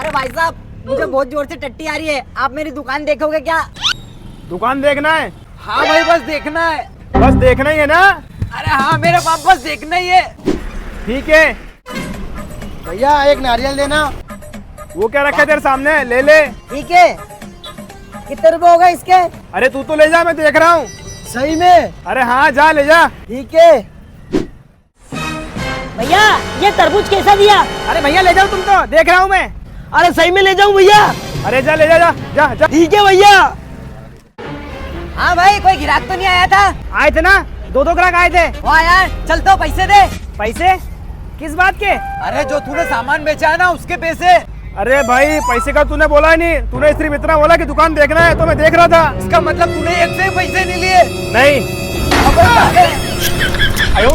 अरे भाई साहब, मुझे बहुत जोर से टट्टी आ रही है, आप मेरी दुकान देखोगे क्या? दुकान देखना है? हाँ भाई, बस देखना है। बस देखना ही है ना? अरे हाँ मेरे बाप, बस देखना ही है। ठीक है। भैया एक नारियल देना। वो क्या रखा है तेरे सामने, ले ले। ठीक है, कितने रुपए होगा इसके? अरे तू तो ले जा, मैं देख रहा हूँ। सही में? अरे हाँ जा ले जा। ठीक है। भैया ये तरबूज कैसा दिया? अरे भैया ले जाओ, तुम तो देख रहा हूँ मैं। अरे सही में ले जाऊं भैया? अरे जा ले जा जा जा जा। ठीक है भैया। हाँ भाई, कोई ग्राहक तो नहीं आया था? आए थे ना, दो ग्राहक आए थे। वाह यार, चल तो पैसे दे। पैसे किस बात के? अरे जो तूने सामान बेचा है ना, उसके पैसे। अरे भाई पैसे का तूने बोला ही नहीं, तूने सिर्फ इतना बोला कि दुकान देखना है, तो मैं देख रहा था। इसका मतलब तूने एक से पैसे नहीं लिए? नहीं। अबे, आयो